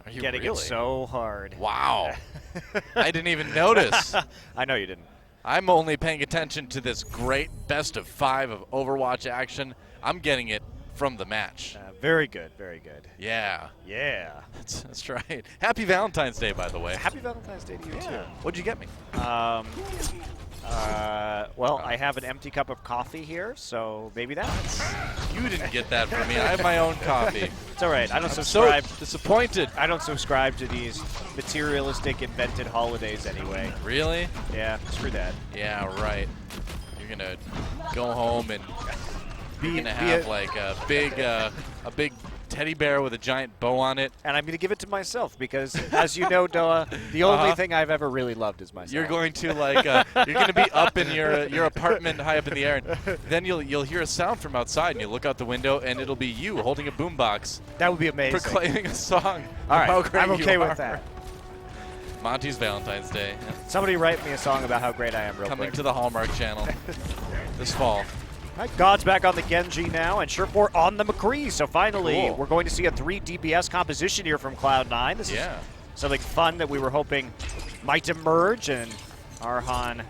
Are you getting really? it so hard. Wow. I didn't even notice. I know you didn't. I'm only paying attention to this great best of 5 of Overwatch action. I'm getting it from the match. Very good, very good. Yeah. Yeah. That's right. Happy Valentine's Day, by the way. Happy Valentine's Day to you, too. What'd you get me? Well, I have an empty cup of coffee here, so maybe that. You didn't get that from me. I have my own coffee. It's all right. I don't I'm subscribe. so disappointed. I don't subscribe to these materialistic invented holidays anyway. Really? Yeah, screw that. Yeah, right. You're gonna go home and you're gonna have like a big teddy bear with a giant bow on it. And I'm going to give it to myself because, as you know, Doa, the only thing I've ever really loved is myself. You're going to like you're going to be up in your apartment high up in the air, and then you'll hear a sound from outside, and you look out the window, and it'll be you holding a boombox. That would be amazing. Proclaiming a song. All right, how great I'm okay you with are. that. Monty's Valentine's Day. Somebody write me a song about how great I am real Coming quick. to the Hallmark Channel this fall. All right, God's back on the Genji now, and Surefour on the McCree. So finally, we're going to see a 3 DPS composition here from Cloud9. This is something fun that we were hoping might emerge, and Arhan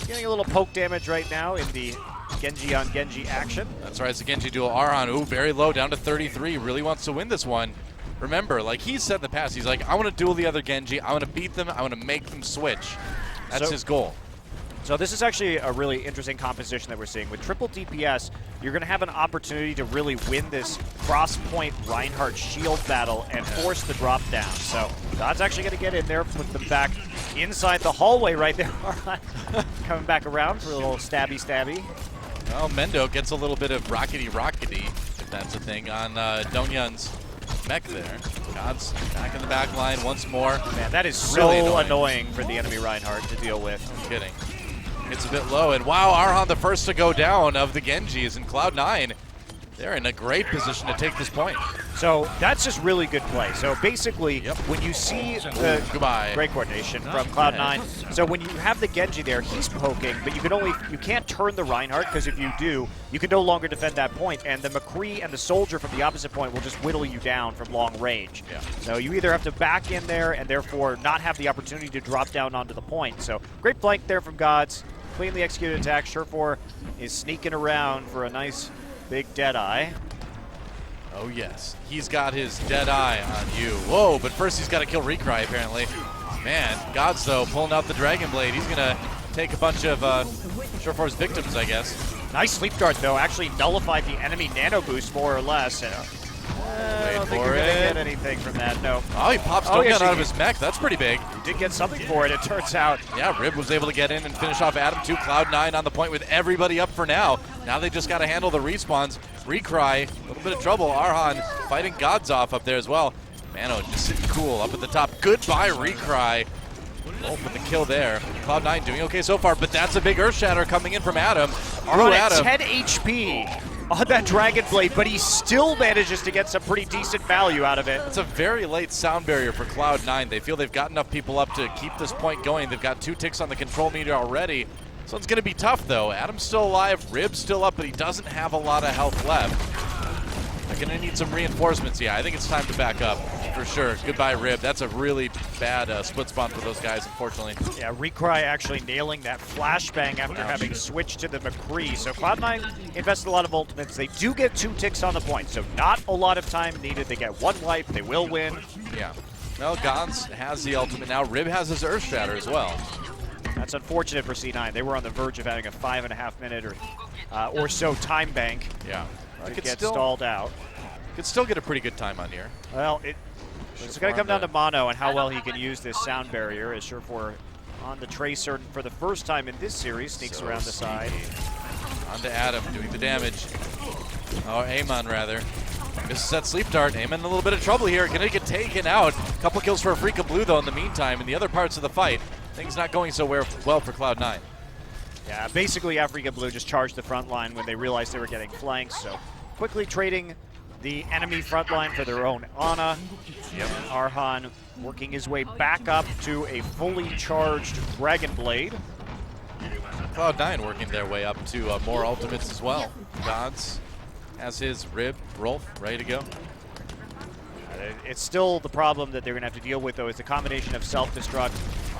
getting a little poke damage right now in the Genji on Genji action. That's right, it's a Genji duel. Arhan, ooh, very low, down to 33, really wants to win this one. Remember, like he said in the past, he's like, I want to duel the other Genji, I want to beat them, I want to make them switch. That's his goal. So this is actually a really interesting composition that we're seeing. With triple DPS, you're going to have an opportunity to really win this cross-point Reinhardt shield battle and force the drop down. So God's actually going to get in there, put them back inside the hallway right there. Coming back around for a little stabby-stabby. Well, Mendo gets a little bit of rockety-rockety, if that's a thing, on Dongyun's mech there. God's back in the back line once more. Man, that is really so annoying for the enemy Reinhardt to deal with. No kidding. It's a bit low, and wow, Arhan the first to go down of the Genjis, and Cloud9, they're in a great position to take this point. So that's just really good play. So basically, when you see the great coordination from Cloud9, so when you have the Genji there, he's poking, but you can't turn the Reinhardt, because if you do, you can no longer defend that point, and the McCree and the soldier from the opposite point will just whittle you down from long range. So you either have to back in there and therefore not have the opportunity to drop down onto the point. So great flank there from Gods. Cleanly executed attack. Surefour is sneaking around for a nice big Deadeye. Oh yes, he's got his Deadeye on you. Whoa, but first he's got to kill Recry apparently. Man, Gods though pulling out the Dragon Blade. He's gonna take a bunch of Surefour's victims, I guess. Nice sleep guard though, actually nullified the enemy nano boost more or less. I don't think you're going to get anything from that, no. Oh, he pops Stone Gun out of his mech. That's pretty big. He did get something for it, it turns out. Yeah, Rib was able to get in and finish off Adam 2. Cloud9 on the point with everybody up for now. Now they just got to handle the respawns. Recry, a little bit of trouble. Arhan fighting Gods off up there as well. Mano just sitting cool up at the top. Goodbye, Recry. Oh, with the kill there. Cloud9 doing okay so far, but that's a big Earth Shatter coming in from Adam. Arhan at 10 HP. On that Dragon Blade, but he still manages to get some pretty decent value out of it. It's a very late sound barrier for Cloud9. They feel they've got enough people up to keep this point going. They've got 2 ticks on the control meter already. So it's going to be tough, though. Adam's still alive, Rib's still up, but he doesn't have a lot of health left. They're going to need some reinforcements. Yeah, I think it's time to back up, for sure. Goodbye, Rib. That's a really bad split spawn for those guys, unfortunately. Yeah, Recry actually nailing that flashbang after having switched to the McCree. So Cloud9 invested a lot of ultimates. They do get 2 ticks on the point, so not a lot of time needed. They get 1 life. They will win. Yeah. Well, Gons has the ultimate now. Rib has his Earth Shatter as well. That's unfortunate for C9. They were on the verge of having a 5.5 minute or so time bank. Yeah. To get stalled out. Could still get a pretty good time on here. Well, it's going to come down to Mono and how well he can use this sound barrier, as Surefour on the Tracer for the first time in this series, sneaks around the side. On to Adam, doing the damage. Or Amon, rather. Misses that sleep dart. Amon in a little bit of trouble here. Going to get taken out. Couple kills for Afreeca Blue, though, in the meantime. In the other parts of the fight, things not going so well for Cloud9. Yeah, basically Afreeca Blue just charged the front line when they realized they were getting flanked, so quickly trading the enemy front line for their own Ana. Arhan working his way back up to a fully charged Dragon Blade. Cloud9 working their way up to more ultimates as well. Gods has his Rib, Rolf, ready to go. It's still the problem that they're going to have to deal with, though, is the combination of self-destruct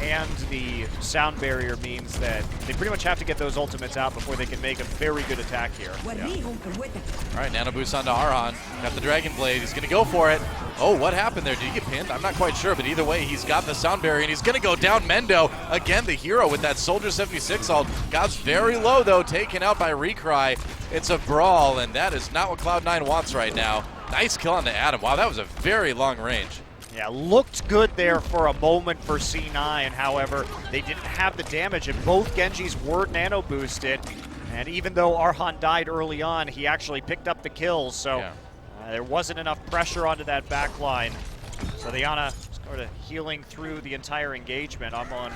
and the sound barrier means that they pretty much have to get those ultimates out before they can make a very good attack here. Yeah. All right, nano boost onto Arhan. Got the Dragon Blade. He's going to go for it. Oh, what happened there? Did he get pinned? I'm not quite sure, but either way, he's got the sound barrier, and he's going to go down Mendo. Again, the hero with that Soldier 76 ult. God's very low, though, taken out by Recry. It's a brawl, and that is not what Cloud9 wants right now. Nice kill on the Adam. Wow, that was a very long range. Yeah, looked good there for a moment for C9. However, they didn't have the damage, and both Genjis were nano boosted. And even though Arhan died early on, he actually picked up the kills. So there wasn't enough pressure onto that back line. So the Ana sort of healing through the entire engagement. Amon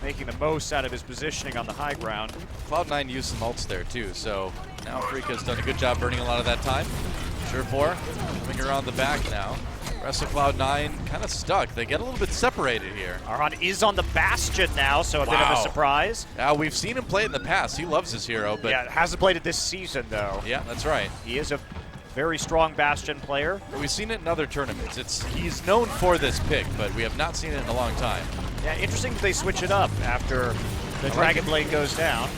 making the most out of his positioning on the high ground. Cloud9 used some ults there too, so now Afreeca's done a good job burning a lot of that time. Sure4 coming around the back now. Rest of Cloud9 kind of stuck. They get a little bit separated here. Arhan is on the Bastion now, so a bit of a surprise. Yeah, we've seen him play it in the past. He loves his hero, but yeah, hasn't played it this season though. Yeah, that's right. He is a very strong Bastion player. We've seen it in other tournaments. He's known for this pick, but we have not seen it in a long time. Yeah, interesting that they switch it up after the Dragon Blade goes down.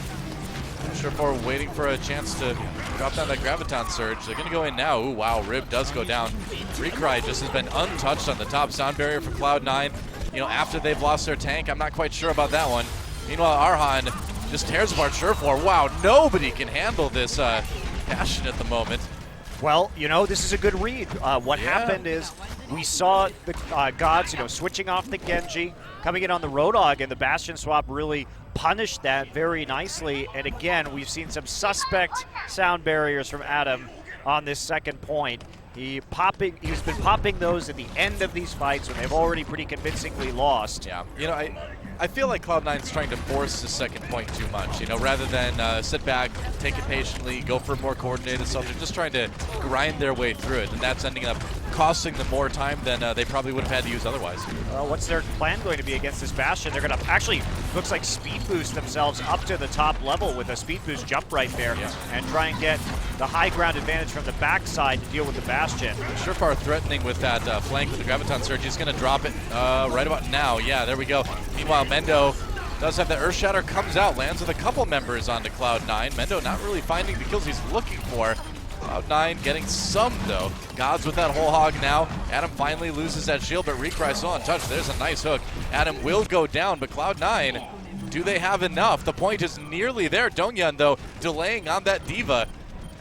Sure4 waiting for a chance to drop down that Graviton Surge. They're going to go in now. Ooh, wow, Rib does go down. Recry just has been untouched on the top sound barrier for Cloud9. You know, after they've lost their tank, I'm not quite sure about that one. Meanwhile, Arhan just tears apart Sure4. Wow, nobody can handle this Bastion at the moment. Well, you know, this is a good read. What happened is we saw the Gods, switching off the Genji, coming in on the Roadhog, and the Bastion swap really punished that very nicely. And again, we've seen some suspect sound barriers from Adam on this second point. He's been popping those at the end of these fights when they've already pretty convincingly lost. Yeah, you know, I feel like Cloud9's trying to force the second point too much, rather than sit back, take it patiently, go for more coordinated stuff. They're just trying to grind their way through it, and that's ending up costing them more time than they probably would have had to use otherwise. Well, what's their plan going to be against this Bastion? They're going to actually, looks like speed boost themselves up to the top level with a speed boost jump right there and try and get the high ground advantage from the backside to deal with the Bastion. Sure4 threatening with that flank with the Graviton Surge. He's going to drop it right about now. Yeah, there we go. Meanwhile, Mendo does have the Earth Shatter, comes out, lands with a couple members onto Cloud9. Mendo not really finding the kills he's looking for. Cloud9 getting some, though. Gods with that whole hog now. Adam finally loses that shield, but Recry still untouched. There's a nice hook. Adam will go down, but Cloud9, do they have enough? The point is nearly there. Dongyun, though, delaying on that Diva.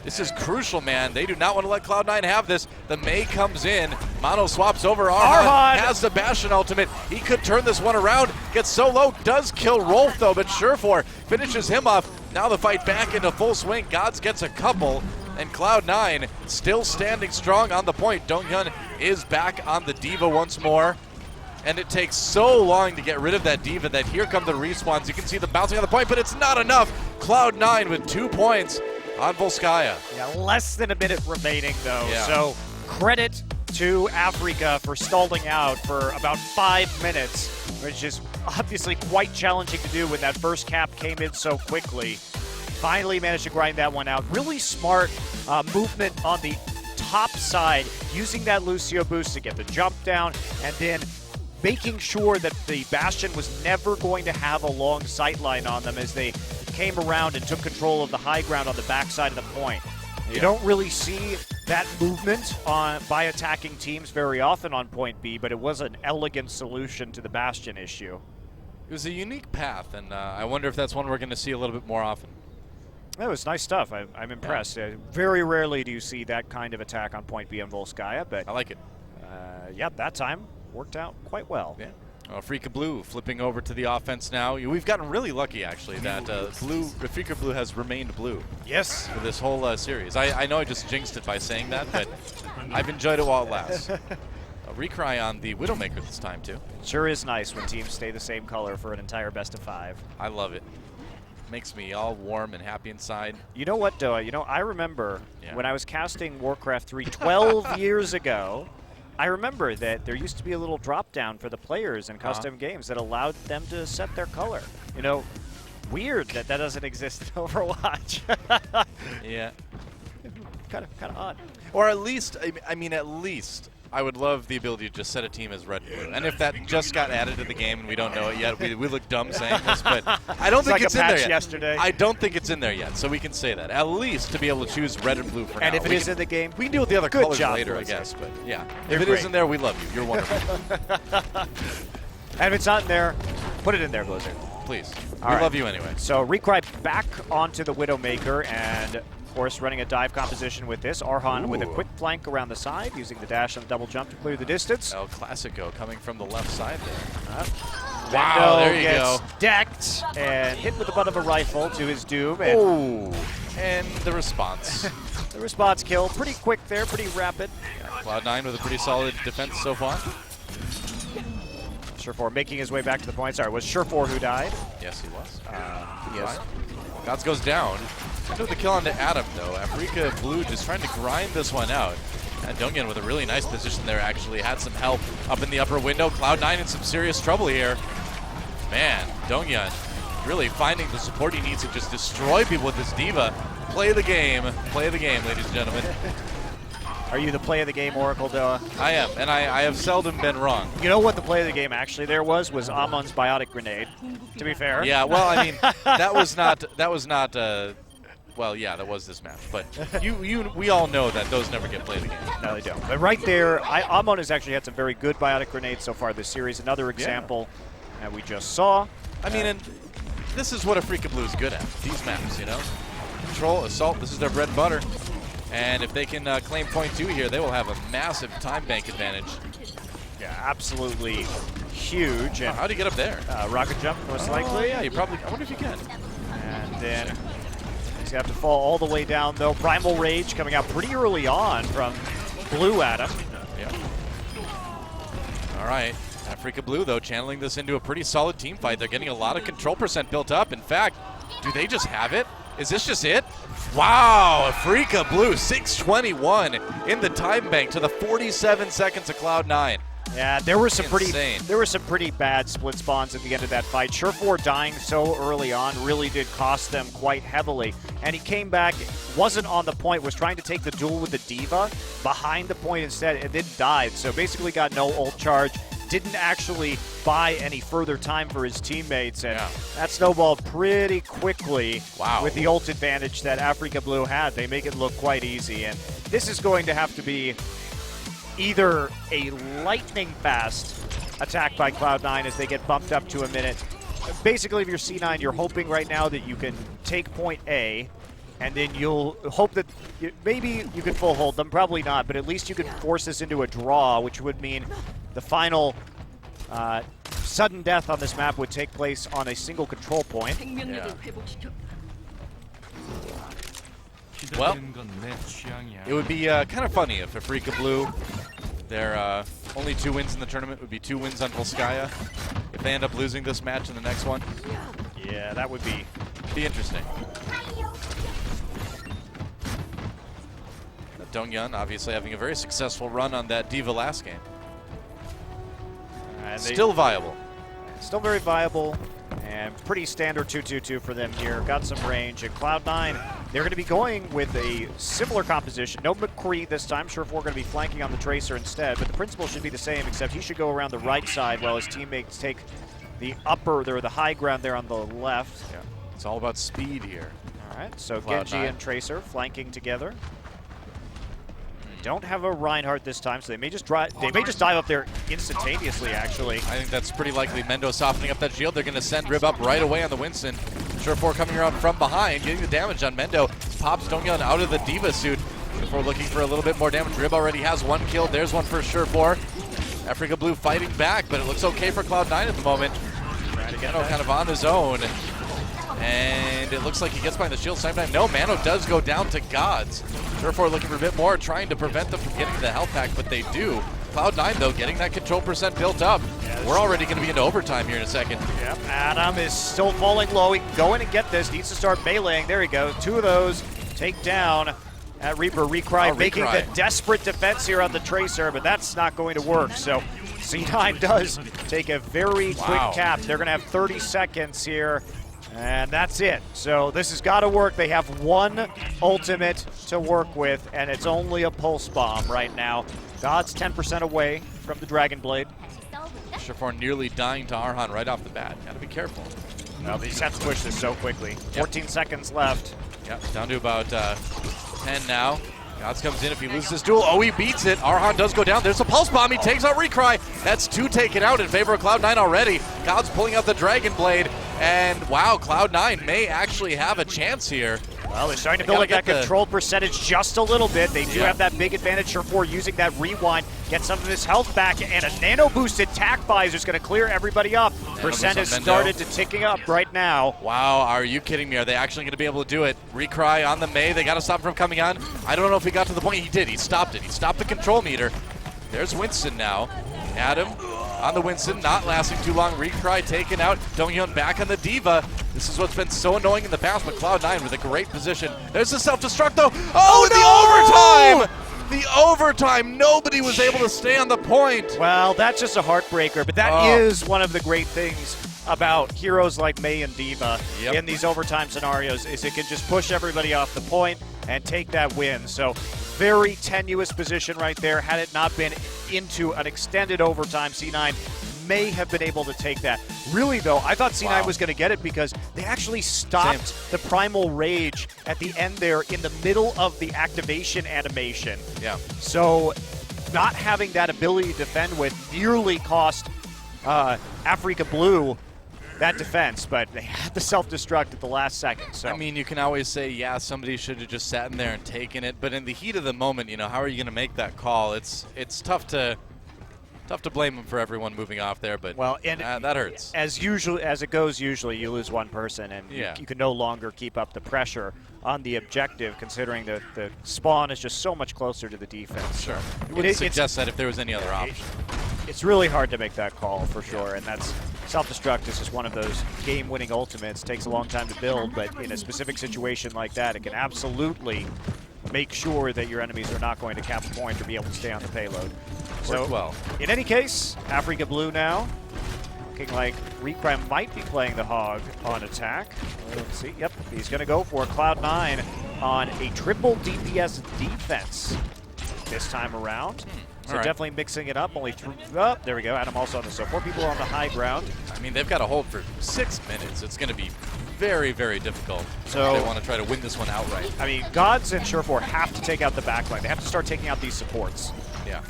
This is crucial, man. They do not want to let Cloud9 have this. The Mei comes in. Mono swaps over. Arhan has the Bastion ultimate. He could turn this one around. Gets so low. Does kill Rolf, though, but Sure4 finishes him off. Now the fight back into full swing. Gods gets a couple. And Cloud9 still standing strong on the point. Dongyun is back on the Diva once more. And it takes so long to get rid of that Diva that here come the respawns. You can see them bouncing on the point, but it's not enough. Cloud9 with 2 points on Volskaya. Yeah, less than a minute remaining, though. Yeah. So credit to Afreeca for stalling out for about 5 minutes, which is obviously quite challenging to do when that first cap came in so quickly. Finally managed to grind that one out. Really smart movement on the top side, using that Lucio boost to get the jump down, and then making sure that the Bastion was never going to have a long sightline on them as they came around and took control of the high ground on the backside of the point. You don't really see that movement by attacking teams very often on point B, but it was an elegant solution to the Bastion issue. It was a unique path, and I wonder if that's one we're going to see a little bit more often. It was nice stuff. I'm impressed. Very rarely do you see that kind of attack on point B on Volskaya, but I like it. Yeah, that time worked out quite well. Yeah. Afreeca Blue flipping over to the offense now. We've gotten really lucky, actually, that Afreeca Blue has remained blue. Yes. For this whole series. I know I just jinxed it by saying that, but I've enjoyed it while it lasts. A Recry on the Widowmaker this time, too. Sure is nice when teams stay the same color for an entire best of 5. I love it. Makes me all warm and happy inside. You know what, Doa? I remember when I was casting Warcraft 3 12 years ago, I remember that there used to be a little drop down for the players in custom games that allowed them to set their color. Weird that doesn't exist in Overwatch. Yeah. Kind of odd. Or at least, I mean, at least I would love the ability to just set a team as red and blue. And if that just got added to the game and we don't know it yet, we look dumb saying this, but I don't think it's in there yet. Yesterday. I don't think it's in there yet, so we can say that. At least to be able to choose red and blue for now. And if it is in the game, we can deal with the other good colors job, later, I guess. But yeah, They're if it great. is in there, we love you. You're wonderful. And if it's not in there, put it in there, Blizzard. Please. All we right. love you anyway. So Recry back onto the Widowmaker, and of course running a dive composition with this. Arhan with a quick flank around the side, using the dash and the double jump to clear the distance. El Clasico coming from the left side there. Wow, there you gets go. decked and hit with the butt of a rifle to his doom. And And the response. the response kill, pretty quick there, pretty rapid. Cloud9 with a pretty solid defense so far. Surefour making his way back to the point. Sorry, was Surefour who died? Yes, he was. Yes. Gods goes down. Into the kill onto Adam, though. Afreeca Blue just trying to grind this one out. And Dongyan with a really nice position there, actually. Had some help up in the upper window. Cloud9 in some serious trouble here. Man, Dongyan really finding the support he needs to just destroy people with this diva. Play the game, ladies and gentlemen. Are you the play of the game Oracle, Doa? I am, and I have seldom been wrong. You know what the play of the game actually there was Amon's biotic grenade, to be fair. Yeah, well, I mean, that was not, well, yeah, that was this match. But we all know that those never get played again. No, they don't. But right there, Amon has actually had some very good biotic grenades so far this series. Another example that we just saw. I mean, and this is what Afreeca Blue is good at, these maps, you know? Control, assault, this is their bread and butter. And if they can claim point 2 here, they will have a massive time bank advantage. Yeah, absolutely huge. And how do you get up there? Rocket jump, most likely. Yeah, you probably, I wonder if you can. And then he's going to have to fall all the way down, though. Primal Rage coming out pretty early on from Blue Adam. Yeah. All right. Afreeca Blue, though, channeling this into a pretty solid team fight. They're getting a lot of control percent built up. In fact, do they just have it? Is this just it? Wow, Afreeca Blue, 621 in the time bank to the 47 seconds of Cloud9. Yeah, there were some Insane. pretty bad split spawns at the end of that fight. Surefour dying so early on really did cost them quite heavily. And he came back, wasn't on the point, was trying to take the duel with the Diva behind the point instead, and then died. So basically got no ult charge. Didn't actually buy any further time for his teammates, and that snowballed pretty quickly with the ult advantage that Afreeca Blue had. They make it look quite easy, and this is going to have to be either a lightning fast attack by Cloud9 as they get bumped up to a minute. Basically, if you're C9, you're hoping right now that you can take point A, and then you'll hope that maybe you can full hold them, probably not, but at least you can force this into a draw, which would mean the final sudden death on this map would take place on a single control point. Yeah. Well, it would be kind of funny if Afreeca Blue, their only 2 wins in the tournament would be 2 wins on Volskaya. If they end up losing this match in the next one. Yeah, that would be interesting. Dongyan obviously having a very successful run on that Diva last game. Still viable. Still very viable, and pretty standard 2-2-2 for them here. Got some range, and Cloud9, they're going to be going with a similar composition. No McCree this time. Surefour going to be flanking on the Tracer instead, but the principle should be the same, except he should go around the right side while his teammates take the the high ground there on the left. Yeah, it's all about speed here. All right, so Genji and Tracer flanking together. Don't have a Reinhardt this time, so they may just dive up there instantaneously, actually. I think that's pretty likely. Mendo softening up that shield. They're going to send Rib up right away on the Winston. Surefour coming around from behind, getting the damage on Mendo. Pops Dongyan out of the Diva suit. Surefour looking for a little bit more damage. Rib already has 1 kill. There's one for Surefour. Afreeca Blue fighting back, but it looks okay for Cloud9 at the moment. Mendo kind of on his own. And it looks like he gets behind the shield same time. No, Mano does go down to Gods. Surefour looking for a bit more, trying to prevent them from getting the health pack, but they do. Cloud9, though, getting that control percent built up. Yeah, we're already going to be into overtime here in a second. Yep, Adam is still falling low. He can go in and get this. Needs to start meleeing. There he goes. 2 of those take down at Reaper. Recry making the desperate defense here on the Tracer, but that's not going to work. So C9 does take a very quick cap. They're going to have 30 seconds here. And that's it. So this has got to work. They have 1 ultimate to work with, and it's only a pulse bomb right now. God's 10% away from the Dragon Blade. Surefour nearly dying to Arhan right off the bat. Gotta be careful. Well, they just have to push this so quickly. 14 seconds left. Yep, down to about 10 now. Gods comes in if he loses this duel. Oh, he beats it. Arhan does go down. There's a Pulse Bomb. He takes out Recry. That's 2 taken out in favor of Cloud9 already. Gods pulling out the Dragon Blade. And wow, Cloud9 may actually have a chance here. Well, they're starting to build up that control percentage just a little bit. They do have that big advantage. Surefour using that rewind, get some of his health back, and a nano boosted tack visor is going to clear everybody up. Percent has started to ticking up right now. Wow, are you kidding me? Are they actually going to be able to do it? Recry on the Mei. They got to stop him from coming on. I don't know if he got to the point. He did. He stopped it. He stopped the control meter. There's Winston now. Adam on the Winston, not lasting too long. Recry taken out. Donghyun back on the Diva. This is what's been so annoying in the past, but Cloud9 with a great position. There's the self-destruct though. Oh, no! The overtime! Nobody was able to stay on the point. Well, that's just a heartbreaker, but that is one of the great things about heroes like Mei and Diva in these overtime scenarios, is it can just push everybody off the point and take that win. So very tenuous position right there. Had it not been into an extended overtime, C9 may have been able to take that. Really, though, I thought C9 was going to get it because they actually stopped the Primal Rage at the end there in the middle of the activation animation. Yeah. So not having that ability to defend with nearly cost Afreeca Blue that defense, but they had the self-destruct at the last second. So I mean, you can always say, yeah, somebody should have just sat in there and taken it, but in the heat of the moment, you know, how are you going to make that call? It's tough to blame him for everyone moving off there, but that hurts. As it goes, usually you lose one person, and you can no longer keep up the pressure on the objective, considering the spawn is just so much closer to the defense. Sure. You wouldn't suggest that if there was any other option. It's really hard to make that call for sure, and that's self-destruct is just one of those game-winning ultimates. Takes a long time to build, but in a specific situation like that, it can absolutely make sure that your enemies are not going to cap a point or be able to stay on the payload. So, in any case, Afreeca Blue now looking like Recry might be playing the Hog on attack. Let's see. Yep, he's going to go for Cloud9 on a triple DPS defense this time around. So definitely mixing it up. Only there we go. Adam also on the so 4 people on the high ground. I mean, they've got to hold for 6 minutes. It's going to be very, very difficult so if they want to try to win this one outright. I mean, Gods and Surefour have to take out the backline. They have to start taking out these supports. Yeah.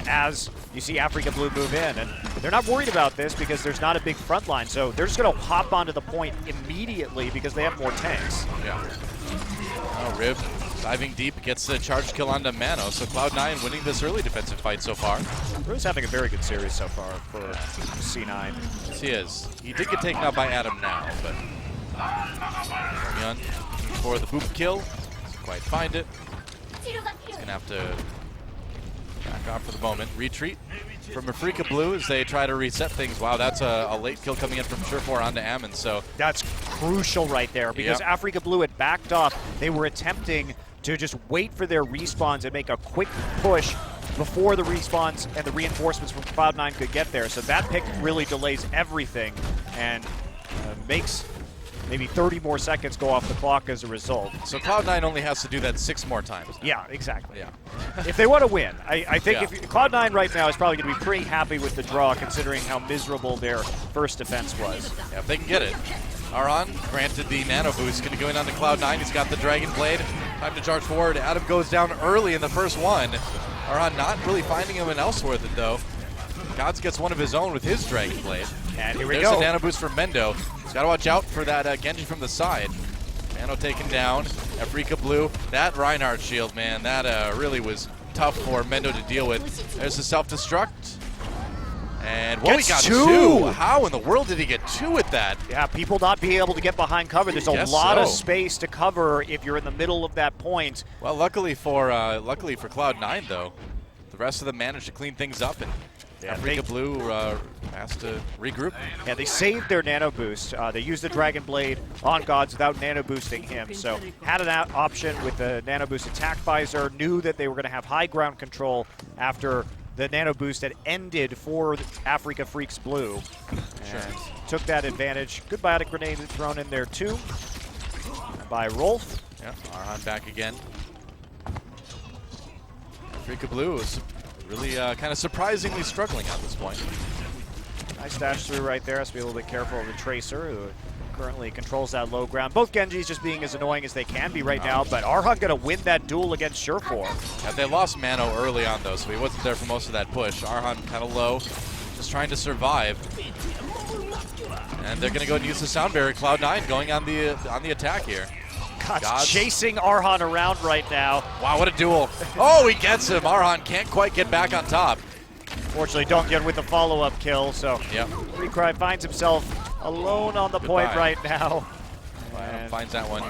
As you see Afreeca Blue move in, and they're not worried about this because there's not a big front line. So they're just going to hop onto the point immediately because they have more tanks. Yeah. Oh, Rib diving deep, gets the charge kill onto Mano, so Cloud9 winning this early defensive fight so far. Rib's having a very good series so far for C9. Yes, he is. He did get taken out by Adam now, but Young for the boop kill. Doesn't quite find it. He's going to have to back off for the moment. Retreat from Afreeca Blue as they try to reset things. Wow, that's a late kill coming in from Surefour onto Ammon. So that's crucial right there because Afreeca Blue had backed off. They were attempting to just wait for their respawns and make a quick push before the respawns and the reinforcements from Cloud9 could get there. So that pick really delays everything and makes maybe 30 more seconds go off the clock as a result. So Cloud9 only has to do that 6 more times now. Yeah, exactly. Yeah. If they want to win, I think if Cloud9 right now is probably going to be pretty happy with the draw considering how miserable their first defense was. Yeah, if they can get it. Arhan granted the nano boost, going to go in onto Cloud9. He's got the Dragon Blade. Time to charge forward. Adam goes down early in the first one. Arhan not really finding anyone else with it though. Gods gets one of his own with his Dragon Blade. And here we go. There's a nano boost from Mendo. He's got to watch out for that Genji from the side. Mano taken down. Afreeca Blue. That Reinhardt shield, man, that really was tough for Mendo to deal with. There's the self-destruct. And he got 2. How in the world did he get 2 with that? Yeah, people not being able to get behind cover. There's a lot of space to cover if you're in the middle of that point. Well, luckily for Cloud9 though, the rest of them managed to clean things up, and Afreeca Blue has to regroup. Yeah, they saved their nano boost. They used the Dragon Blade on Gods without nano boosting him. So had an option with the nano boost attack visor, knew that they were going to have high ground control after the nano boost had ended for Afreeca Freecs Blue. And took that advantage. Good biotic grenade thrown in there too by Rolf. Yeah, Arhan back again. Afreeca Blue is really kind of surprisingly struggling at this point. Nice dash through right there. Has to be a little bit careful of the Tracer, who currently controls that low ground. Both Genjis just being as annoying as they can be right now, but Arhan going to win that duel against Surefour. Yeah, they lost Mano early on, though, so he wasn't there for most of that push. Arhan kind of low, just trying to survive. And they're going to go and use the sound barrier. Cloud9 going on the attack here. God's chasing Arhan around right now. Wow, what a duel. Oh, he gets him. Arhan can't quite get back on top. Fortunately, don't get with the follow-up kill, so Freecs finds himself alone on the point right now. And finds that one.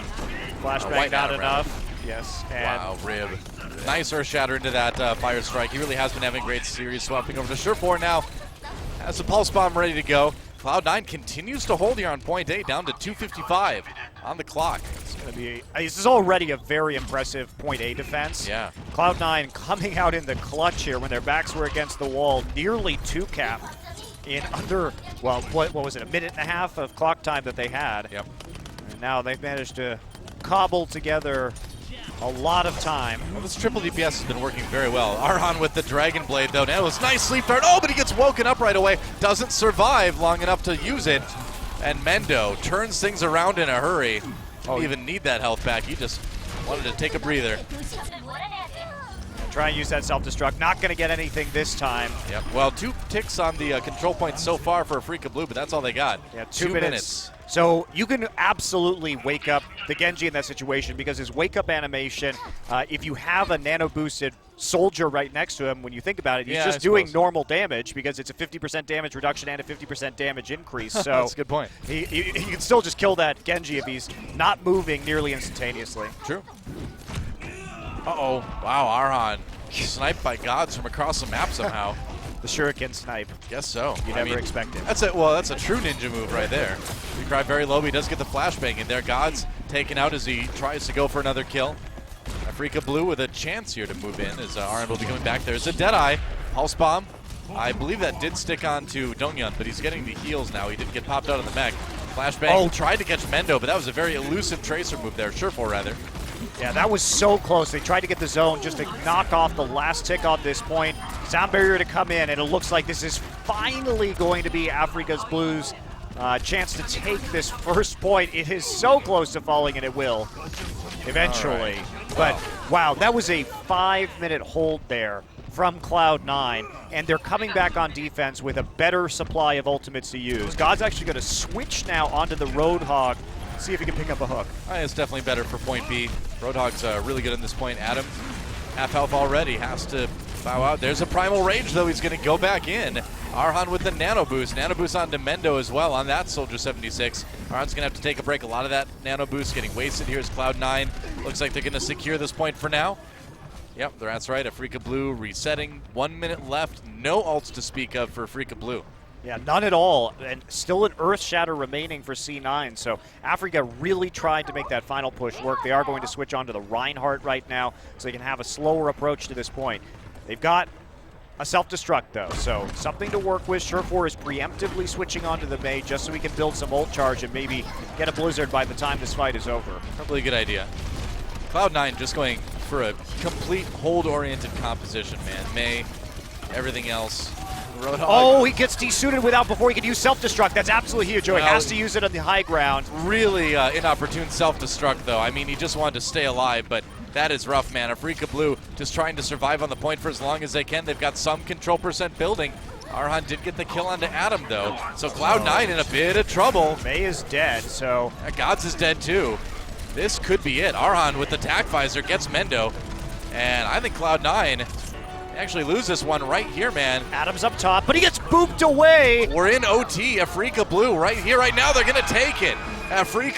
Flashbang not enough. Yes. And wow, Rib. Nice Earth Shatter into that Fire Strike. He really has been having a great series. Swapping over to Surefour now. Has the Pulse Bomb ready to go. Cloud9 continues to hold here on point A, down to 2:55 on the clock. This is already a very impressive point A defense. Yeah. Cloud9 coming out in the clutch here when their backs were against the wall, nearly 2-cap in under, well, what was it, a minute and a half of clock time that they had. Yep. And now they've managed to cobble together a lot of time. Well, this triple DPS has been working very well. Arhan with the Dragon Blade, though. Now it's nice sleep dart. Oh, but he gets woken up right away. Doesn't survive long enough to use it. And Mendo turns things around in a hurry. Didn't even need that health back. He just wanted to take a breather. Try and use that self-destruct. Not going to get anything this time. Yep. Well, 2 ticks on the control point so far for Afreeca Blue, but that's all they got. Yeah, 2 minutes. So you can absolutely wake up the Genji in that situation because his wake-up animation, if you have a nano-boosted soldier right next to him, when you think about it, he's just doing normal damage because it's a 50% damage reduction and a 50% damage increase. So that's a good point. He can still just kill that Genji if he's not moving nearly instantaneously. True. Uh-oh. Wow, Arhan sniped by gods from across the map somehow. The shuriken snipe. Guess so. You never expect it. That's a true ninja move right there. We cry very low, but he does get the flashbang in there. God's taken out as he tries to go for another kill. Afreeca Blue with a chance here to move in as Arhan will be coming back. There's a Deadeye. Pulse Bomb. I believe that did stick on to Dongyun, but he's getting the heals now. He didn't get popped out of the mech. Flashbang. Oh, tried to catch Mendo, but that was a very elusive Tracer move there. Surefour, rather. Yeah, that was so close. They tried to get the zone just to knock off the last tick on this point. Sound barrier to come in, and it looks like this is finally going to be Afreeca's Blues' chance to take this first point. It is so close to falling, and it will eventually. Right. But, wow, that was a 5-minute hold there from Cloud9, and they're coming back on defense with a better supply of ultimates to use. God's actually going to switch now onto the Roadhog. See if he can pick up a hook. It's definitely better for point B. Roadhog's really good in this point. Adam, half health already, has to bow out. There's a Primal Rage, though. He's going to go back in. Arhan with the Nano Boost. Nano Boost on Mendo as well on that Soldier 76. Arhan's going to have to take a break. A lot of that Nano Boost getting wasted. Here's Cloud9. Looks like they're going to secure this point for now. Yep, that's right. Afreeca Blue resetting. 1 minute left. No ults to speak of for Afreeca Blue. Yeah, none at all, and still an Earth Shatter remaining for C9, so Afreeca really tried to make that final push work. They are going to switch on to the Reinhardt right now, so they can have a slower approach to this point. They've got a self-destruct, though, so something to work with. Surefour is preemptively switching onto the Mei just so we can build some ult charge and maybe get a Blizzard by the time this fight is over. Probably a good idea. Cloud9 just going for a complete hold-oriented composition, man. Mei, everything else. Roadhog. Oh, he gets desuited without before he can use self-destruct. That's absolutely huge. He has to use it on the high ground. Really inopportune self-destruct, though. I mean, he just wanted to stay alive, but that is rough, man. Afreeca Blue just trying to survive on the point for as long as they can. They've got some control percent building. Arhan did get the kill onto Adam, though. So Cloud9 in a bit of trouble. Mei is dead, so... Gods is dead, too. This could be it. Arhan with the tac visor gets Mendo. And I think Cloud9... actually lose this one right here, man. Adam's up top, but he gets booped away. We're in OT. Afreeca Blue right here, right now. They're going to take it. Afreeca